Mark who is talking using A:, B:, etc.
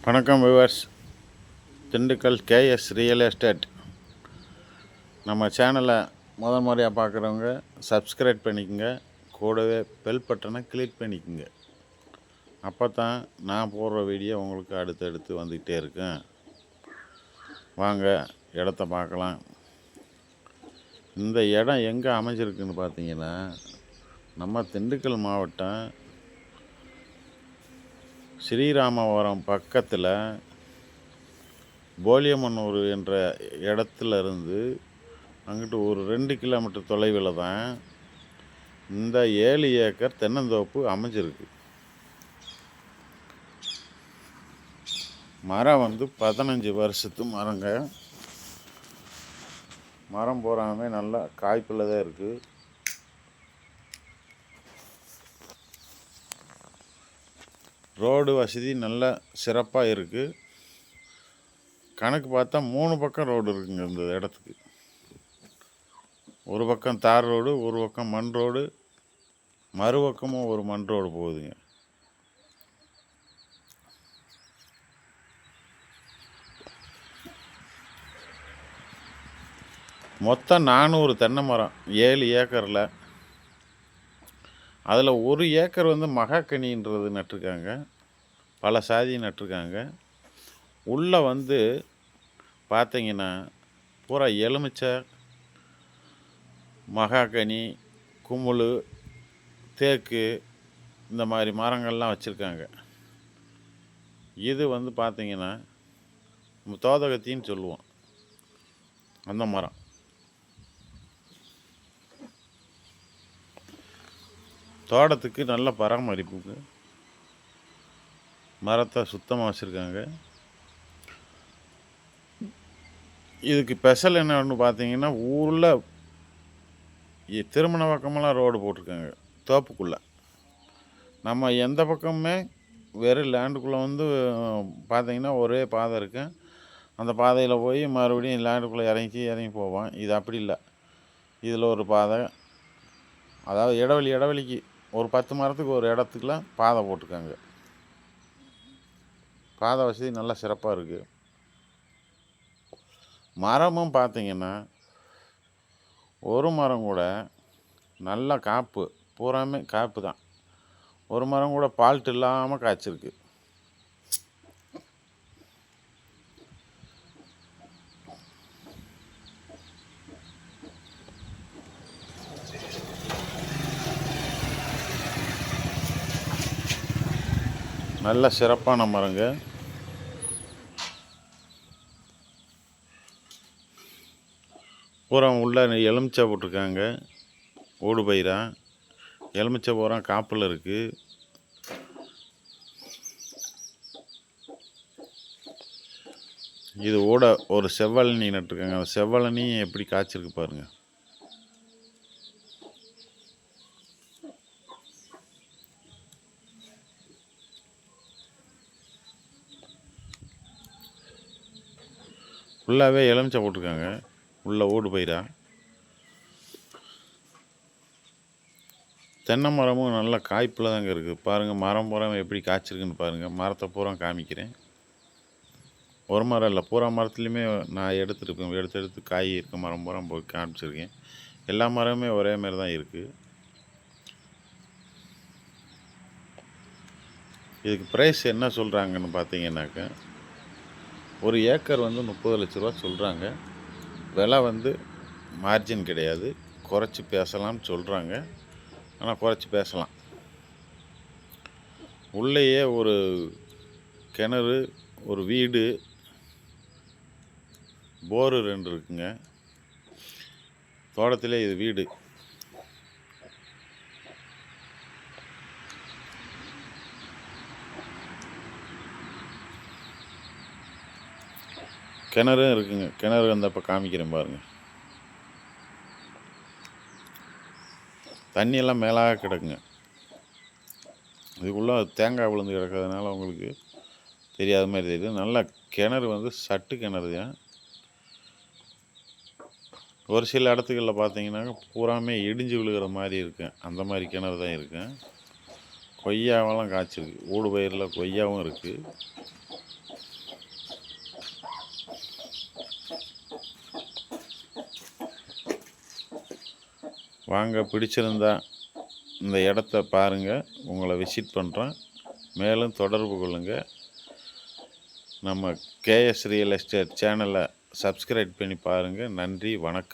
A: வணக்கம் viewers. Dindigul KS real estate நம்ம சேனலை முறையாக பார்க்குறவங்க சப்ஸ்கிரைப் பண்ணிக்கோங்க. கூடவே பெல் பட்டனை கிளிக் பண்ணிக்கோங்க. அப்போ தான் நான் போடுற வீடியோ உங்களுக்கு அடுத்தடுத்து வந்துக்கிட்டே இருக்கும். வாங்க இடத்த பார்க்கலாம். இந்த இடம் எங்கே அமைஞ்சிருக்குன்னு பார்த்தீங்கன்னா, நம்ம திண்டுக்கல் மாவட்டம் ஸ்ரீராமபுரம் பக்கத்தில் போலியமன்னூர் என்ற இடத்துல இருந்து அங்கிட்டு ஒரு 2 கிலோமீட்டர் தொலைவில் தான் இந்த 7 ஏக்கர் தென்னந்தோப்பு அமைஞ்சிருக்கு. மரம் 15 வருஷத்து மரங்க. மரம் போகாமே நல்லா காய்ப்பில் தான் இருக்குது. ரோடு வசதி நல்ல சிறப்பாக இருக்குது. கணக்கு பார்த்தா 3 பக்கம் ரோடு இருக்குங்க இந்த இடத்துக்கு. ஒரு பக்கம் தார் ரோடு, ஒரு பக்கம் மண் ரோடு, மறுபக்கமும் ஒரு மண் ரோடு போகுதுங்க. மொத்தம் 400 தென்னை மரம் 7 ஏக்கரில். அதில் 1 ஏக்கர் மகாக்கனின்றது நட்டிருக்காங்க. பல சாதி நட்டிருக்காங்க. உள்ளே பார்த்தீங்கன்னா பூரா எலுமிச்சை, மகாக்கனி, குமுள், தேக்கு இந்த மாதிரி மரங்கள்லாம் வச்சுருக்காங்க. இது பார்த்தீங்கன்னா தோதகத்தின்னு சொல்லுவோம் அந்த மரம். தோட்டத்துக்கு நல்ல பராமரிப்புங்க. மரத்தை சுத்தமாக வச்சுருக்காங்க. இதுக்கு ஸ்பெஷல் என்னன்னு பார்த்தீங்கன்னா, ஊரில் திருமண பக்கமெல்லாம் ரோடு போட்டிருக்காங்க. தோப்புக்குள்ளே நம்ம எந்த பக்கமுமே வெறும் லேண்டுக்குள்ளே பார்த்தீங்கன்னா ஒரே பாதை இருக்குது. அந்த பாதையில் போய் மறுபடியும் லேண்டுக்குள்ளே இறங்கி போவோம். இது அப்படி இல்லை. இதில் ஒரு பாதை, அதாவது இடைவெளிக்கு ஒரு 10 மரத்துக்கு ஒரு இடத்துக்குலாம் பாதை போட்டிருக்காங்க. பாதை வசதி நல்லா சிறப்பாக இருக்குது. மரமும் பார்த்தீங்கன்னா ஒரு மரம் கூட நல்ல காப்பு, பூராமே காப்பு தான். ஒரு மரம் கூட ஃபால்ட் இல்லாமல் காய்ச்சிருக்கு. நல்ல சிறப்பான மரங்க. பூரா உள்ள எலுமிச்சை போட்டிருக்காங்க. ஓடு பயிரா எலுமிச்சை பூரா காப்பில் இருக்குது. இது ஓட ஒரு செவ்வழனி நட்டுருக்காங்க. அந்த செவ்வழனி எப்படி காய்ச்சிருக்கு பாருங்கள். ஃபுல்லாகவே எலுமிச்சை போட்டிருக்காங்க. உள்ள ஓடு பயிரா. தென்னை மரமும் நல்ல காய்ப்பில் தாங்க இருக்குது. பாருங்கள் மரம் பூரா எப்படி காய்ச்சிருக்குன்னு பாருங்கள். மரத்தை பூரா காமிக்கிறேன். ஒரு மரம் இல்லை, பூரா மரத்துலேயுமே நான் எடுத்து காய் இருக்க மரம் பூரா போய் காமிச்சிருக்கேன். எல்லா மரமுமே ஒரே மாதிரி தான் இருக்குது. இதுக்கு ப்ரைஸ் என்ன சொல்கிறாங்கன்னு பார்த்தீங்கன்னாக்கா, ஒரு ஏக்கர் 30 லட்ச ரூபா சொல்கிறாங்க. விலை மார்ஜின் கிடையாது, குறைச்சி பேசலாம்னு சொல்கிறாங்க. ஆனால் குறைச்சி பேசலாம். உள்ளேயே ஒரு கிணறு, ஒரு வீடு, போரு 2 இருக்குங்க. தோட்டத்திலே இது வீடு. கிணறும் இருக்குங்க. கிணறு இப்போ காமிக்கிறேன் பாருங்கள். தண்ணியெல்லாம் மேலாக கிடக்குங்க. இதுக்குள்ளே தேங்காய் விழுந்து கிடக்கிறதுனால உங்களுக்கு தெரியாத மாதிரி தெரியுது. நல்லா கிணறு சட்டு கிணறு தான். ஒரு சில இடத்துகளில் பார்த்தீங்கன்னாக்க பூராமே இடிஞ்சு விழுகிற மாதிரி இருக்கு. அந்த மாதிரி கிணறு தான் இருக்குது. கொய்யாவெல்லாம் காய்ச்சிருக்கு. ஊடு பயிரில் கொய்யாவும் இருக்குது. வாங்க, பிடிச்சிருந்தா இந்த இடத்த பாருங்கள், உங்களை விசிட் பண்ணுறேன். மேலும் தொடர்பு கொள்ளுங்கள். நம்ம கேஎஸ் ரியல் எஸ்டேட் சேனலை சப்ஸ்கிரைப் பண்ணி பாருங்கள். நன்றி, வணக்கம்.